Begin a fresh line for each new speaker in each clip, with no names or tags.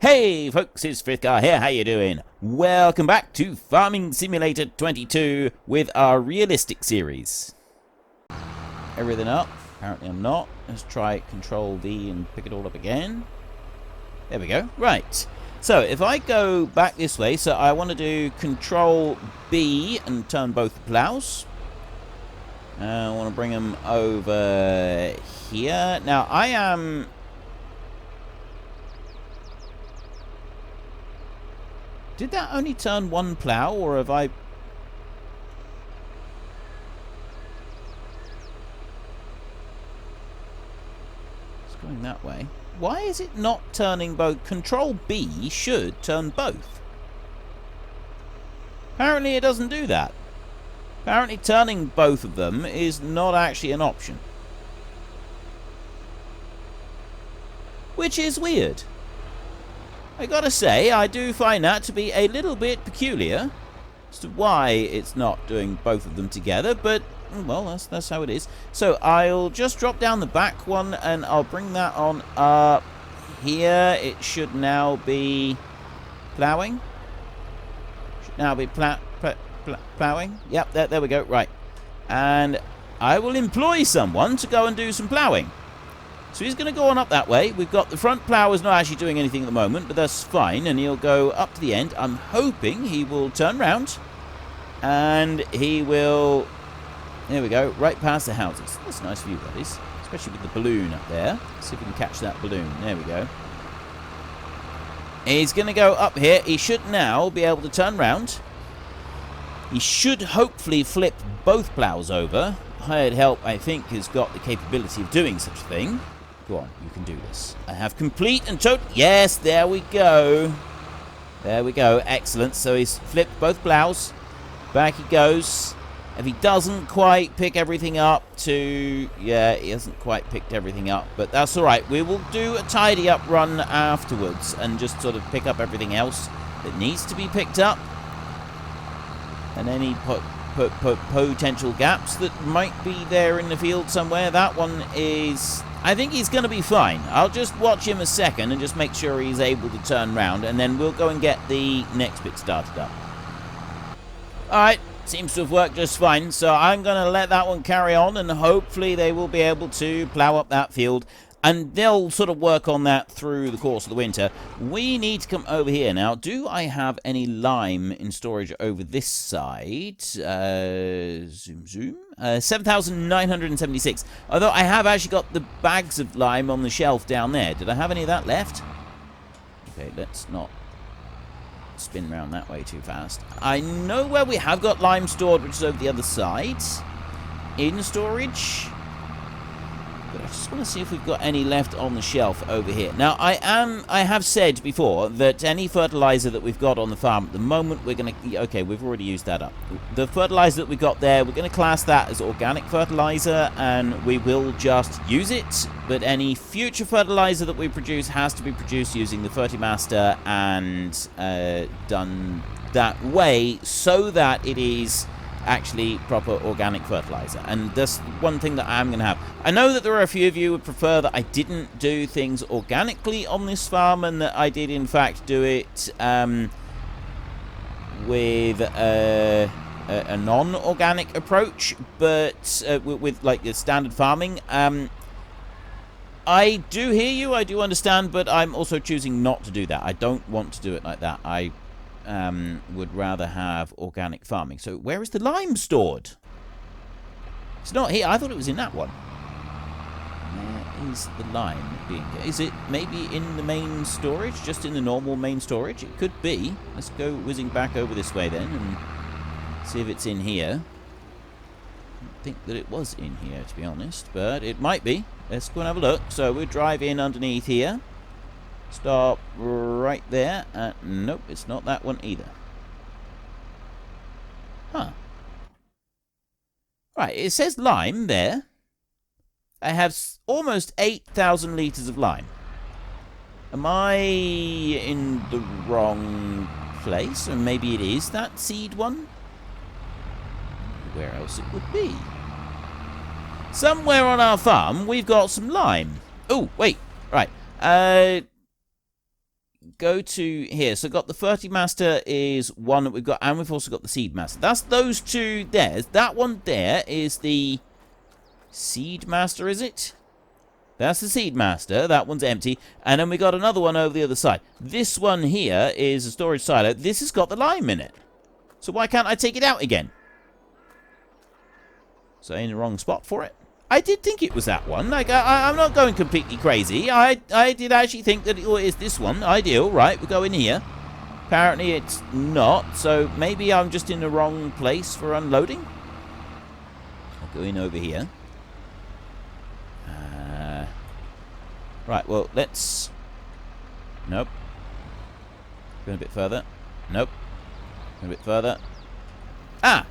Hey folks, it's Frithgar here, how you doing? Welcome back to Farming Simulator 22 with our realistic series. Everything up? Apparently I'm not. Let's try Control V and pick it all up again. There we go. Right. So if I go back this way, so I want to do Control B and turn both the ploughs. I want to bring them over here. Now I am... Did that only turn one plough, or have I... It's going that way. Why is it not turning both? Control B should turn both. Apparently it doesn't do that. Apparently turning both of them is not actually an option. Which is weird. I gotta say, I do find that to be a little bit peculiar as to why it's not doing both of them together, but, well, that's how it is. So I'll just drop down the back one, and I'll bring that on up here. It should now be plowing. Should now be plowing. Yep, there we go, right. And I will employ someone to go and do some plowing. So he's going to go on up that way. We've got the front plough is not actually doing anything at the moment, but that's fine. And he'll go up to the end. I'm hoping he will turn round. And he will... There we go. Right past the houses. That's a nice view, that is. Especially with the balloon up there. Let's see if we can catch that balloon. There we go. He's going to go up here. He should now be able to turn round. He should hopefully flip both ploughs over. Hired Help, I think, has got the capability of doing such a thing. Go on, you can do this. I have complete and total... Yes, there we go. There we go. Excellent. So he's flipped both ploughs. Back he goes. If he doesn't quite pick everything up to... Yeah, he hasn't quite picked everything up. But that's all right. We will do a tidy up run afterwards and just sort of pick up everything else that needs to be picked up. And any potential gaps that might be there in the field somewhere. That one is... I think he's going to be fine. I'll just watch him a second and just make sure he's able to turn round, and then we'll go and get the next bit started up. Alright, seems to have worked just fine, so I'm going to let that one carry on, and hopefully they will be able to plough up that field, and they'll sort of work on that through the course of the winter. We need to come over here now. Do I have any lime in storage over this side? Zoom. 7,976. Although I have actually got the bags of lime on the shelf down there. Did I have any of that left? Okay, let's not spin around that way too fast. I know where we have got lime stored, which is over the other side. In storage. But I just want to see if we've got any left on the shelf over here. Now, I have said before that any fertilizer that we've got on the farm at the moment, we're going to... Okay, we've already used that up. The fertilizer that we got there, we're going to class that as organic fertilizer, and we will just use it. But any future fertilizer that we produce has to be produced using the Fertimaster and done that way so that it is... actually proper organic fertilizer, and that's one thing that I'm going to have. I know that there are a few of you who would prefer that I didn't do things organically on this farm, and that I did in fact do it with a non-organic approach, but with like the standard farming. I do hear you, I do understand, but I'm also choosing not to do that. I don't want to do it like that. I would rather have organic farming. So where is the lime stored? It's not here. I thought it was in that one. Where is the lime being? Is it maybe in the main storage? Just in the normal main storage? It could be. Let's go whizzing back over this way then and see if it's in here. I don't think that it was in here, to be honest, but it might be. Let's go and have a look. So we'll drive in underneath here. Stop right there. Nope, it's not that one either. Huh. Right, it says lime there. I have almost 8,000 litres of lime. Am I in the wrong place? Or maybe it is that seed one? Where else it would be? Somewhere on our farm, we've got some lime. Oh, wait. Right. go to here. So got the Fertimaster is one that we've got, and we've also got the Seedmaster. That's those two there. That one there is the Seedmaster, is it? That's the Seedmaster. That one's empty. And then we got another one over the other side. This one here is a storage silo. This has got the lime in it. So why can't I take it out again? So in the wrong spot for it? I did think it was that one. Like, I'm not going completely crazy. I did actually think that it is this one. Ideal. Right, we go in here. Apparently it's not. So maybe I'm just in the wrong place for unloading. I'll go in over here. Right, well, let's... Nope. Go a bit further. Nope. Go a bit further. Ah!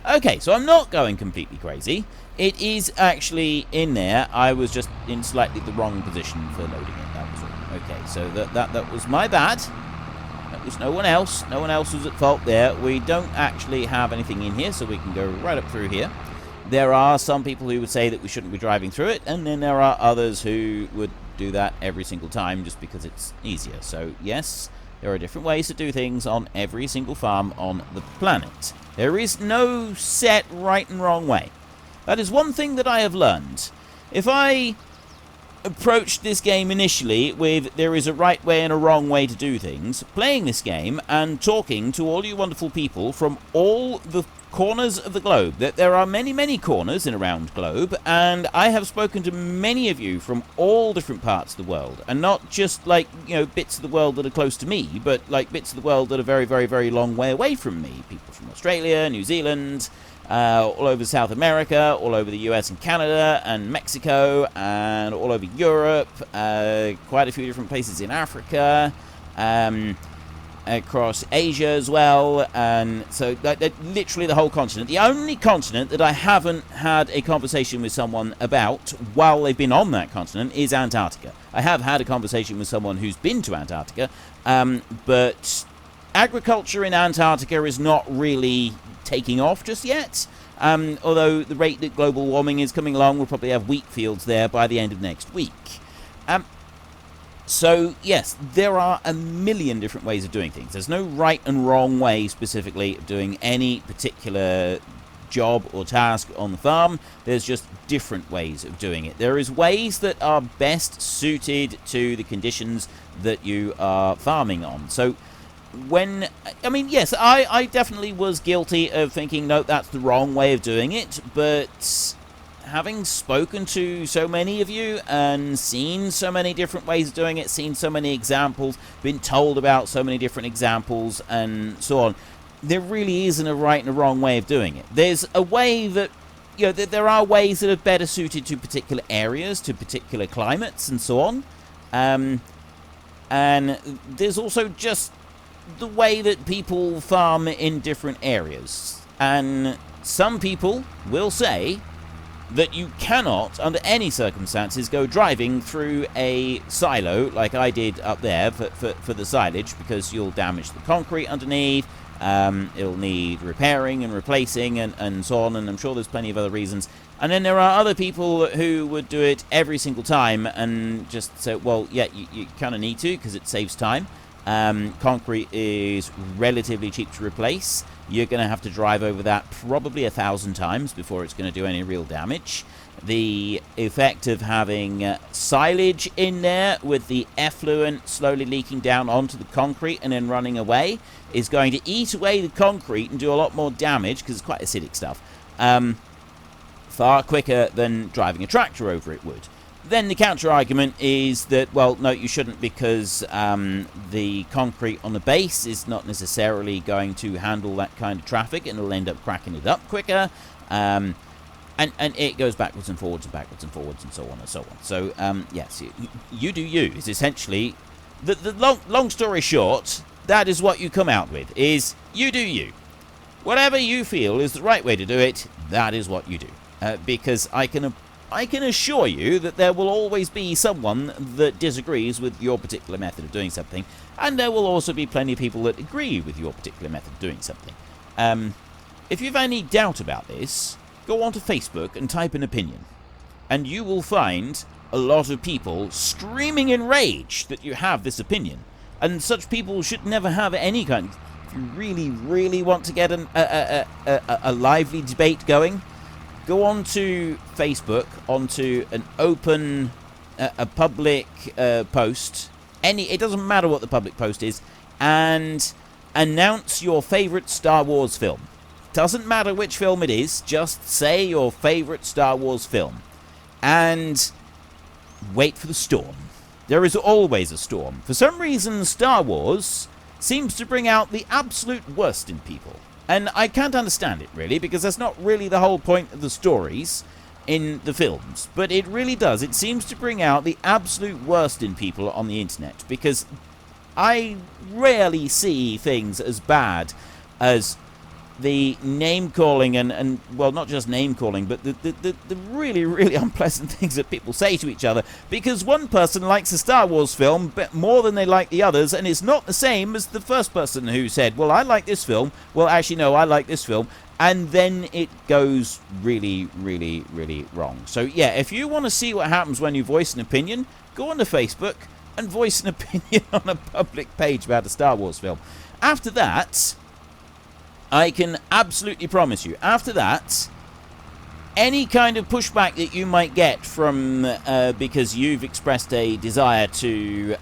Okay, so I'm not going completely crazy. It is actually in there. I was just in slightly the wrong position for loading it. That was all. Okay, so that was my bad. That was no one else. No one else was at fault there. We don't actually have anything in here, so we can go right up through here. There are some people who would say that we shouldn't be driving through it, and then there are others who would do that every single time just because it's easier. So, yes, there are different ways to do things on every single farm on the planet. There is no set right and wrong way. That is one thing that I have learned. If I approached this game initially with there is a right way and a wrong way to do things, playing this game and talking to all you wonderful people from all the corners of the globe, that there are many, many corners in around globe, and I have spoken to many of you from all different parts of the world, and not just like, you know, bits of the world that are close to me, but like bits of the world that are very, very, very long way away from me. People from Australia, New Zealand, all over South America, all over the US and Canada and Mexico, and all over Europe, quite a few different places in Africa, across Asia as well, and so literally the whole continent. The only continent that I haven't had a conversation with someone about while they've been on that continent is Antarctica. I have had a conversation with someone who's been to Antarctica, but agriculture in Antarctica is not really taking off just yet. Although the rate that global warming is coming along, we'll probably have wheat fields there by the end of next week. So, yes, there are a million different ways of doing things. There's no right and wrong way specifically of doing any particular job or task on the farm. There's just different ways of doing it. There is ways that are best suited to the conditions that you are farming on. So, yes, I definitely was guilty of thinking, no, that's the wrong way of doing it, but having spoken to so many of you and seen so many different ways of doing it, seen so many examples, been told about so many different examples and so on, there really isn't a right and a wrong way of doing it. There's a way that, you know, there are ways that are better suited to particular areas, to particular climates and so on. And there's also just the way that people farm in different areas. And some people will say that you cannot, under any circumstances, go driving through a silo like I did up there for the silage, because you'll damage the concrete underneath, it'll need repairing and replacing and so on, and I'm sure there's plenty of other reasons. And then there are other people who would do it every single time and just say, well, yeah, you kind of need to because it saves time. Concrete is relatively cheap to replace. You're going to have to drive over that probably 1,000 times before it's going to do any real damage. The effect of having silage in there with the effluent slowly leaking down onto the concrete and then running away is going to eat away the concrete and do a lot more damage, because it's quite acidic stuff, far quicker than driving a tractor over it would. Then the counter-argument is that, well, no, you shouldn't, because the concrete on the base is not necessarily going to handle that kind of traffic, and it'll end up cracking it up quicker. And it goes backwards and forwards and backwards and forwards and so on and so on. So, yes, you do you. Is essentially, the long story short, that is what you come out with, is you do you. Whatever you feel is the right way to do it, that is what you do. Because I can assure you that there will always be someone that disagrees with your particular method of doing something, and there will also be plenty of people that agree with your particular method of doing something. If you've any doubt about this, go onto Facebook and type an opinion, and you will find a lot of people screaming in rage that you have this opinion. And such people should never have any kind of... If you really, really want to get a lively debate going, go onto Facebook, onto an open, a public post. It doesn't matter what the public post is, and announce your favourite Star Wars film. Doesn't matter which film it is, just say your favourite Star Wars film. And wait for the storm. There is always a storm. For some reason, Star Wars seems to bring out the absolute worst in people. And I can't understand it, really, because that's not really the whole point of the stories in the films. But it really does. It seems to bring out the absolute worst in people on the internet, because I rarely see things as bad as the name-calling and well, not just name-calling, but the really, really unpleasant things that people say to each other, because one person likes a Star Wars film more than they like the others, and it's not the same as the first person who said, well, I like this film, well, actually, no, I like this film, and then it goes really, really, really wrong. So, yeah, if you want to see what happens when you voice an opinion, go onto Facebook and voice an opinion on a public page about a Star Wars film. After that, I can absolutely promise you, after that, any kind of pushback that you might get from, because you've expressed a desire to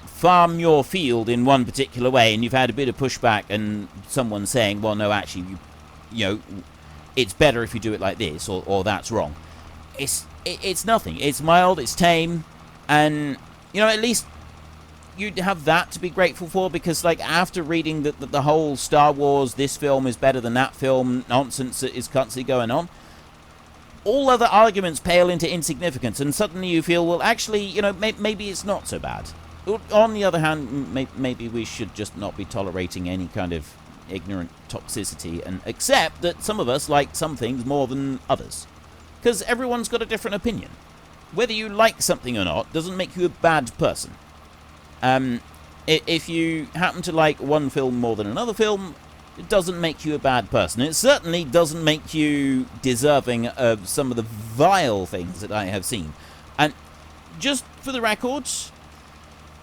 farm your field in one particular way, and you've had a bit of pushback, and someone saying, well, no, actually, you know, it's better if you do it like this, or that's wrong. It's nothing. It's mild, it's tame, and, you know, at least you'd have that to be grateful for, because, like, after reading the whole Star Wars, this film is better than that film nonsense that is constantly going on, all other arguments pale into insignificance, and suddenly you feel, well, actually, you know, maybe it's not so bad. On the other hand, maybe we should just not be tolerating any kind of ignorant toxicity, and accept that some of us like some things more than others, because everyone's got a different opinion. Whether you like something or not doesn't make you a bad person. If you happen to like one film more than another film, it doesn't make you a bad person. It certainly doesn't make you deserving of some of the vile things that I have seen. And just for the record,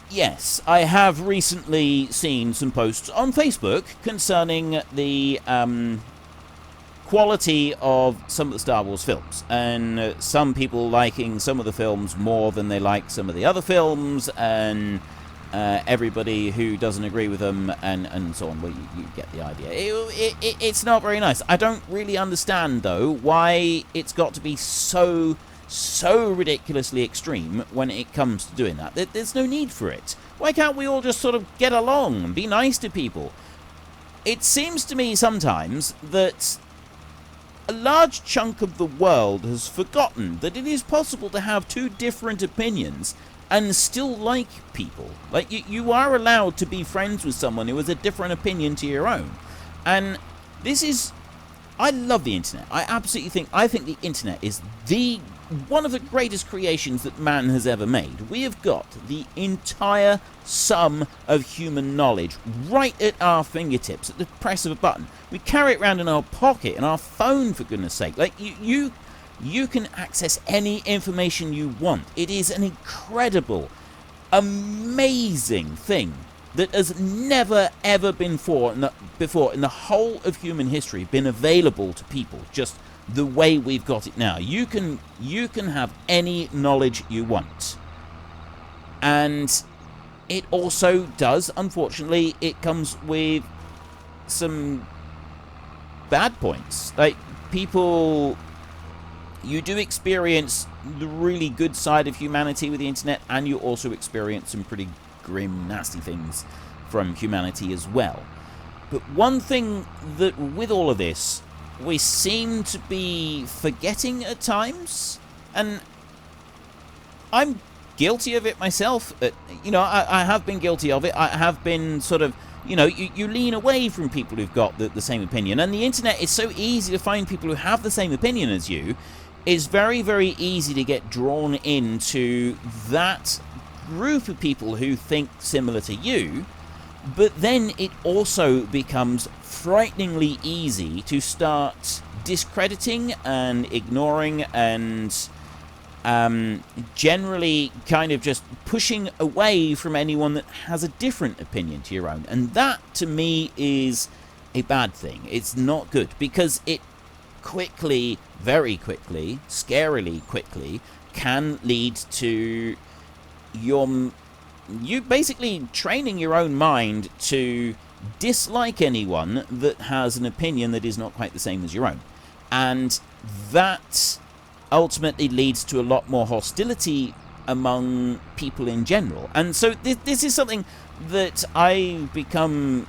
yes, I have recently seen some posts on Facebook concerning the quality of some of the Star Wars films, and some people liking some of the films more than they like some of the other films, and everybody who doesn't agree with them, and so on. Well, you get the idea. It's not very nice. I don't really understand, though, why it's got to be so ridiculously extreme when it comes to doing that. There's no need for it. Why can't we all just sort of get along and be nice to people? It seems to me sometimes that a large chunk of the world has forgotten that it is possible to have two different opinions and still like people. Like, you are allowed to be friends with someone who has a different opinion to your own. And this is... I love the internet. I think the internet is one of the greatest creations that man has ever made. We have got the entire sum of human knowledge right at our fingertips, at the press of a button. We carry it around in our pocket, in our phone, for goodness sake. Like, you can access any information you want. It is an incredible, amazing thing that has never, ever been before in the whole of human history been available to people just the way we've got it now. You can have any knowledge you want. And it also does, unfortunately, it comes with some bad points. Like, people... You do experience the really good side of humanity with the internet, and you also experience some pretty grim, nasty things from humanity as well. But one thing that, with all of this, we seem to be forgetting at times, and I'm guilty of it myself. You know, I have been guilty of it. I have been sort of, you know, you lean away from people who've got the same opinion, and the internet is so easy to find people who have the same opinion as you. It's very, very easy to get drawn into that group of people who think similar to you, but then it also becomes frighteningly easy to start discrediting and ignoring and generally kind of just pushing away from anyone that has a different opinion to your own. And that, to me, is a bad thing. It's not good, because it quickly, very quickly, scarily quickly, can lead to you basically training your own mind to dislike anyone that has an opinion that is not quite the same as your own. And that ultimately leads to a lot more hostility among people in general. And so this is something that I've become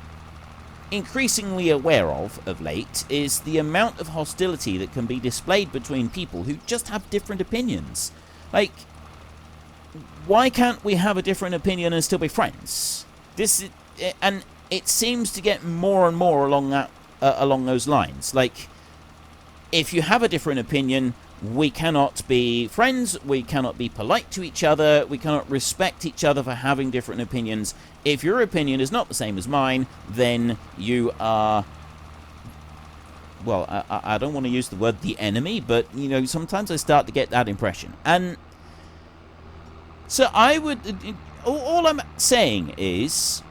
increasingly aware of late, is the amount of hostility that can be displayed between people who just have different opinions. Like, why can't we have a different opinion and still be friends? And it seems to get more and more along those lines. Like, if you have a different opinion, we cannot be friends, we cannot be polite to each other, we cannot respect each other for having different opinions. If your opinion is not the same as mine, then you are, well, I don't want to use the word the enemy, but, you know, sometimes I start to get that impression. And so I would, all I'm saying is,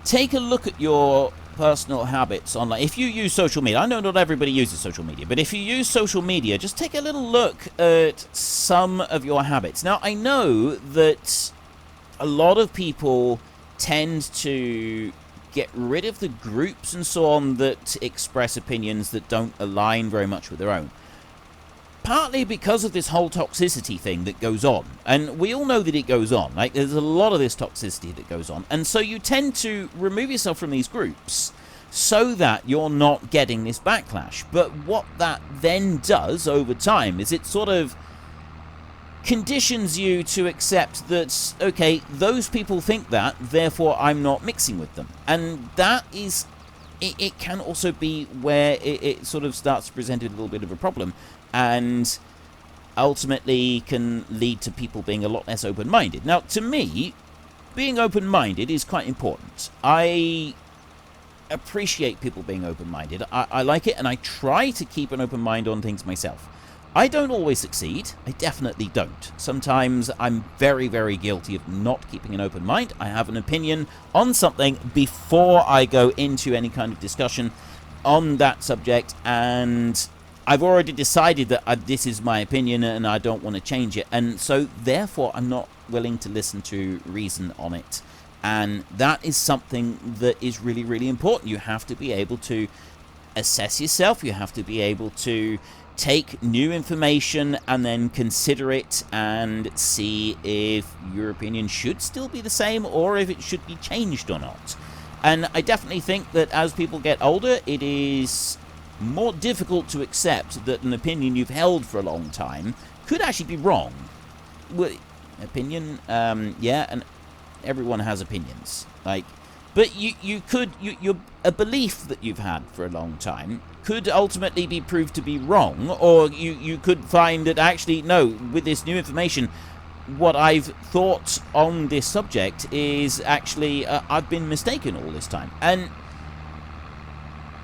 take a look at your personal habits online. If you use social media, I know not everybody uses social media, but if you use social media, just take a little look at some of your habits. Now, I know that a lot of people tend to get rid of the groups and so on that express opinions that don't align very much with their own. Partly because of this whole toxicity thing that goes on. And we all know that it goes on. Like, there's a lot of this toxicity that goes on. And so you tend to remove yourself from these groups so that you're not getting this backlash. But what that then does over time is it sort of conditions you to accept that, okay, those people think that, therefore I'm not mixing with them. And that is, it can also be where it sort of starts to present a little bit of a problem, and ultimately can lead to people being a lot less open-minded. Now, to me, being open-minded is quite important. I appreciate people being open-minded. I like it, and I try to keep an open mind on things myself. I don't always succeed. I definitely don't. Sometimes I'm very, very guilty of not keeping an open mind. I have an opinion on something before I go into any kind of discussion on that subject, and I've already decided that this is my opinion and I don't want to change it. And so, therefore, I'm not willing to listen to reason on it. And that is something that is really, really important. You have to be able to assess yourself. You have to be able to take new information and then consider it and see if your opinion should still be the same or if it should be changed or not. And I definitely think that as people get older, it is more difficult to accept that an opinion you've held for a long time could actually be wrong. Well, opinion, yeah, and everyone has opinions. Like, but a belief that you've had for a long time could ultimately be proved to be wrong, or you could find that actually, no, with this new information, what I've thought on this subject is actually, I've been mistaken all this time. And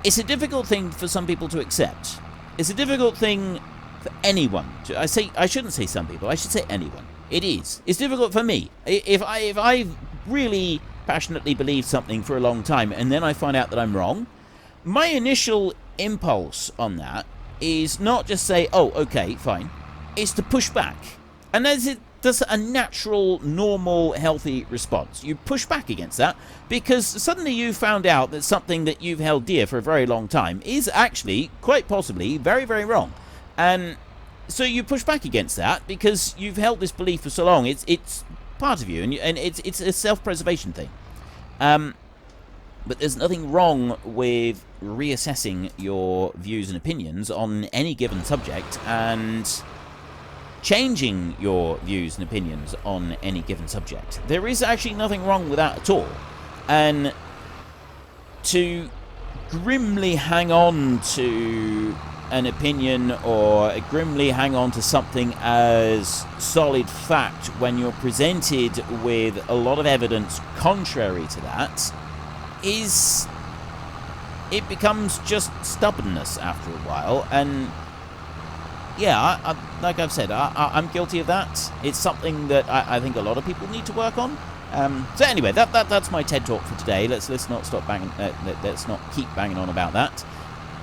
it's a difficult thing for some people to accept. It's a difficult thing for anyone. I shouldn't say some people. I should say anyone. It is. It's difficult for me. If I've really passionately believed something for a long time and then I find out that I'm wrong, my initial impulse on that is not just say, oh, okay, fine. It's to push back. And that's a natural, normal, healthy response. You push back against that because suddenly you found out that something that you've held dear for a very long time is actually, quite possibly, very, very wrong. And so you push back against that because you've held this belief for so long. It's part of you, and it's a self-preservation thing. But there's nothing wrong with reassessing your views and opinions on any given subject and changing your views and opinions on any given subject. There is actually nothing wrong with that at all. And to grimly hang on to an opinion or grimly hang on to something as solid fact when you're presented with a lot of evidence contrary to that it becomes just stubbornness after a while. And yeah, like I've said, I'm guilty of that. It's something that I think a lot of people need to work on. So anyway, that's my TED talk for today. Let's not stop banging. Let's not keep banging on about that.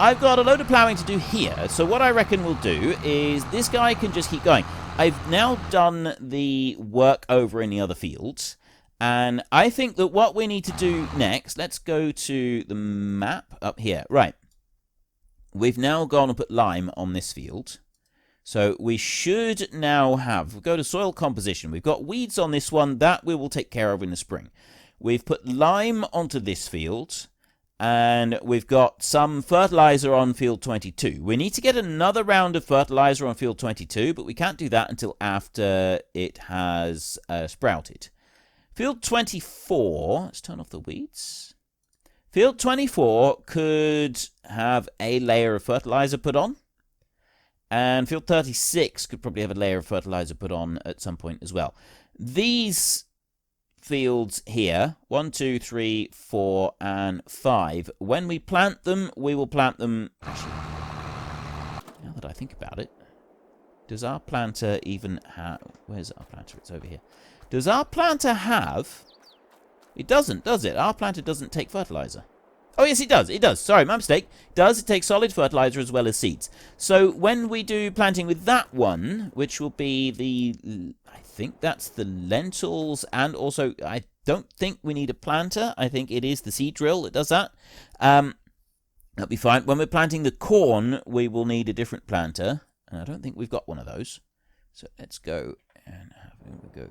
I've got a load of ploughing to do here. So what I reckon we'll do is this guy can just keep going. I've now done the work over in the other fields. And I think that what we need to do next, let's go to the map up here. Right. We've now gone and put lime on this field. So we should now have, we'll go to soil composition. We've got weeds on this one. That we will take care of in the spring. We've put lime onto this field. And we've got some fertilizer on field 22. We need to get another round of fertilizer on field 22, but we can't do that until after it has sprouted. Field 24, let's turn off the weeds. Field 24 could have a layer of fertilizer put on. And field 36 could probably have a layer of fertilizer put on at some point as well. These fields here, 1, 2, 3, 4, and 5. When we plant them, we will plant them... Actually, now that I think about it, does our planter even have... Where's our planter? It's over here. Does our planter have... It doesn't, does it? Our planter doesn't take fertilizer. Oh, yes, it does. It does. Sorry, my mistake. It does. It takes solid fertilizer as well as seeds. So when we do planting with that one, which will be the... I think that's the lentils, and also I don't think we need a planter. I think it is the seed drill that does that. That'll be fine. When we're planting the corn, we will need a different planter. And I don't think we've got one of those. So let's go and we'll go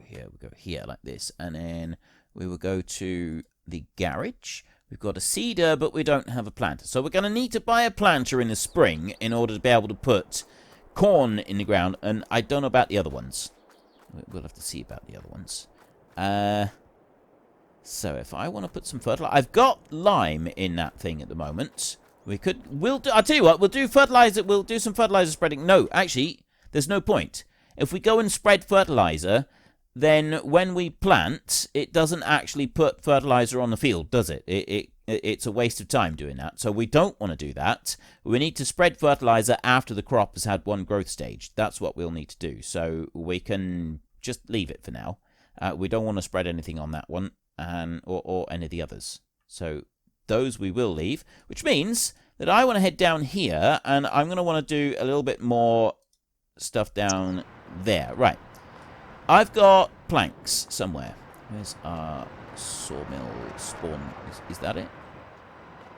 here like this. And then we will go to the garage. We've got a seeder, but we don't have a planter. So we're going to need to buy a planter in the spring in order to be able to put corn in the ground. And I don't know about the other ones. We'll have to see about the other ones. So if I want to put some fertilizer... I've got lime in that thing at the moment. I'll tell you what, we'll do fertilizer. We'll do some fertilizer spreading. No, actually, there's no point. If we go and spread fertilizer... then when we plant, it doesn't actually put fertilizer on the field, does it? It's a waste of time doing that. So we don't want to do that. We need to spread fertilizer after the crop has had one growth stage. That's what we'll need to do. So we can just leave it for now. We don't want to spread anything on that one or any of the others. So those we will leave, which means that I want to head down here, and I'm going to want to do a little bit more stuff down there. Right. I've got planks somewhere. Where's our sawmill spawn? Is that it?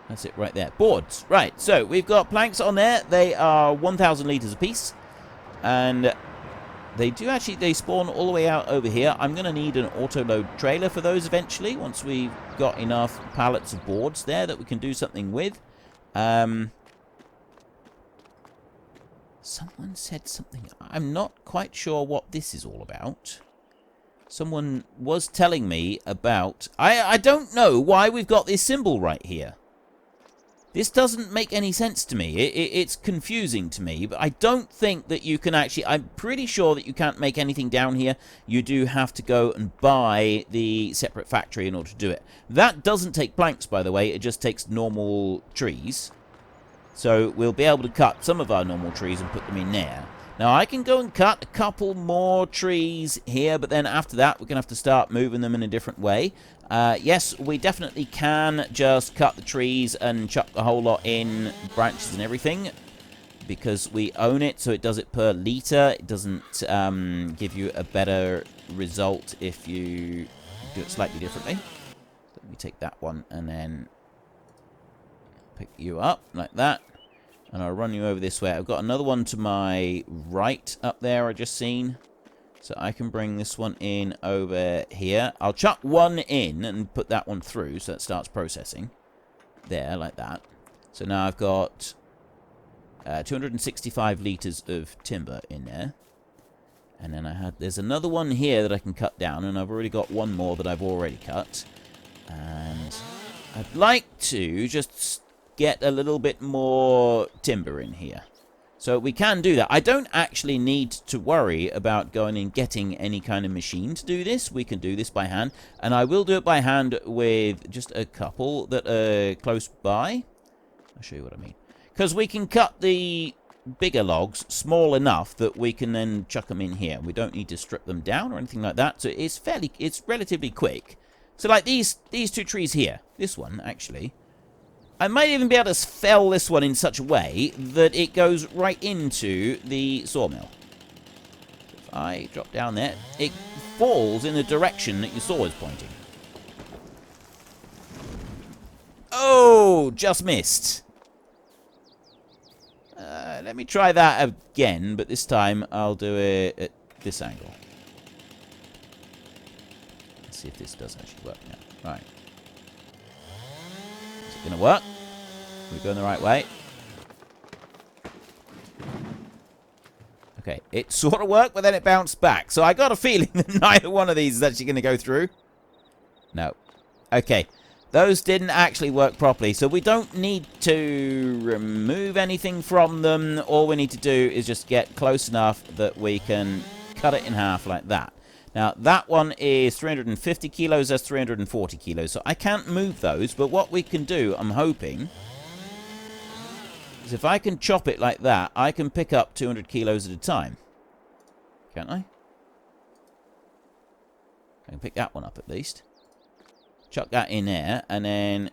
That's it right there. Boards. Right, so we've got planks on there. They are 1,000 litres apiece. And they spawn all the way out over here. I'm going to need an autoload trailer for those eventually, once we've got enough pallets of boards there that we can do something with. Someone said something. I'm not quite sure what this is all about. Someone was telling me about... I don't know why we've got this symbol right here. This doesn't make any sense to me. It's confusing to me, but I don't think that you can actually... I'm pretty sure that you can't make anything down here. You do have to go and buy the separate factory in order to do it. That doesn't take planks, by the way. It just takes normal trees. So we'll be able to cut some of our normal trees and put them in there. Now, I can go and cut a couple more trees here, but then after that, we're going to have to start moving them in a different way. Yes, we definitely can just cut the trees and chuck the whole lot in, branches and everything, because we own it, so it does it per litre. It doesn't give you a better result if you do it slightly differently. Let me take that one and then pick you up like that. And I'll run you over this way. I've got another one to my right up there I just seen. So I can bring this one in over here. I'll chuck one in and put that one through so it starts processing. There, like that. So now I've got 265 litres of timber in there. And then there's another one here that I can cut down. And I've already got one more that I've already cut. And I'd like to just get a little bit more timber in here. So we can do that. I don't actually need to worry about going and getting any kind of machine to do this. We can do this by hand. And I will do it by hand with just a couple that are close by. I'll show you what I mean. Because we can cut the bigger logs small enough that we can then chuck them in here. We don't need to strip them down or anything like that. So it's relatively quick. So like these two trees here, this one actually, I might even be able to fell this one in such a way that it goes right into the sawmill. If I drop down there, it falls in the direction that your saw is pointing. Oh, just missed. Let me try that again, but this time I'll do it at this angle. Let's see if this does actually work now. Right. Is it going to work? We're going the right way. Okay, it sort of worked, but then it bounced back. So I got a feeling that neither one of these is actually going to go through. No. Okay. Those didn't actually work properly, so we don't need to remove anything from them. All we need to do is just get close enough that we can cut it in half like that. Now, that one is 350 kilos, that's 340 kilos, so I can't move those, but what we can do, I'm hoping, is if I can chop it like that, I can pick up 200 kilos at a time. Can't I? I can pick that one up at least. Chuck that in there, and then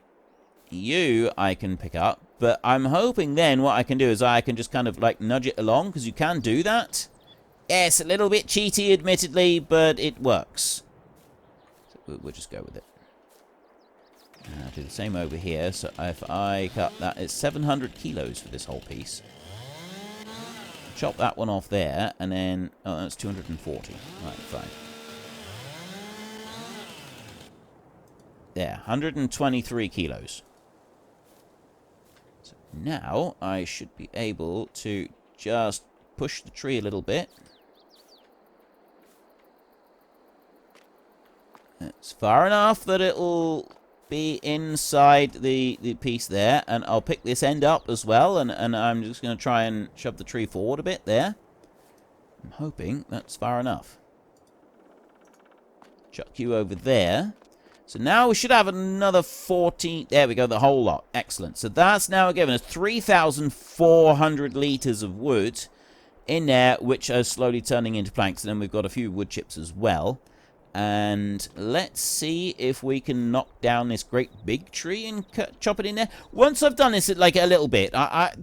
you I can pick up. But I'm hoping then what I can do is I can just kind of like nudge it along, because you can do that. Yes, a little bit cheaty, admittedly, but it works. So we'll just go with it. And I'll do the same over here. So if I cut that, it's 700 kilos for this whole piece. Chop that one off there, and then... Oh, that's 240. Right, fine. There, 123 kilos. So now I should be able to just push the tree a little bit. It's far enough that it'll be inside the piece there, and I'll pick this end up as well, and I'm just going to try and shove the tree forward a bit there. I'm hoping that's far enough. Chuck you over there. So now we should have another 40... There we go, the whole lot. Excellent. So that's now given us 3,400 litres of wood in there, which are slowly turning into planks. And then we've got a few wood chips as well. And let's see if we can knock down this great big tree and chop it in there. Once I've done this like a little bit,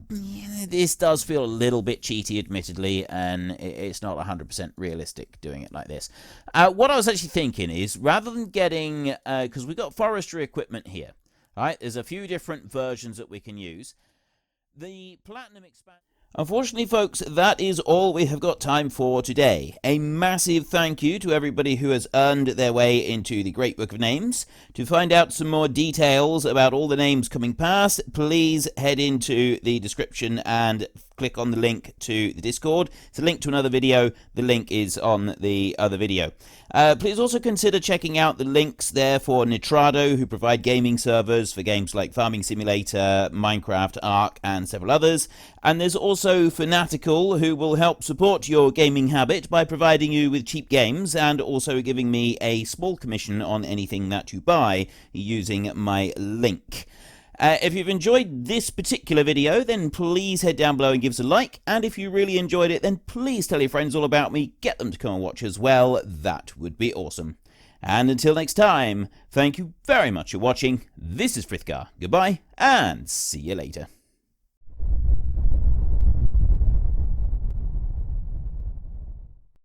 this does feel a little bit cheaty, admittedly, and it's not 100% realistic doing it like this. What I was actually thinking is, rather than getting, because we've got forestry equipment here, right? There's a few different versions that we can use. The Platinum expansion... Unfortunately, folks, that is all we have got time for today. A massive thank you to everybody who has earned their way into the Great Book of Names. To find out some more details about all the names coming past, please head into the description and click on the link to the Discord. It's a link to another video. The link is on the other video. Please also consider checking out the links there for Nitrado, who provide gaming servers for games like Farming Simulator, Minecraft, Ark, and several others. And there's also Fanatical, who will help support your gaming habit by providing you with cheap games and also giving me a small commission on anything that you buy using my link. If you've enjoyed this particular video, then please head down below and give us a like. And if you really enjoyed it, then please tell your friends all about me. Get them to come and watch as well. That would be awesome. And until next time, thank you very much for watching. This is Frithgar. Goodbye, and see you later.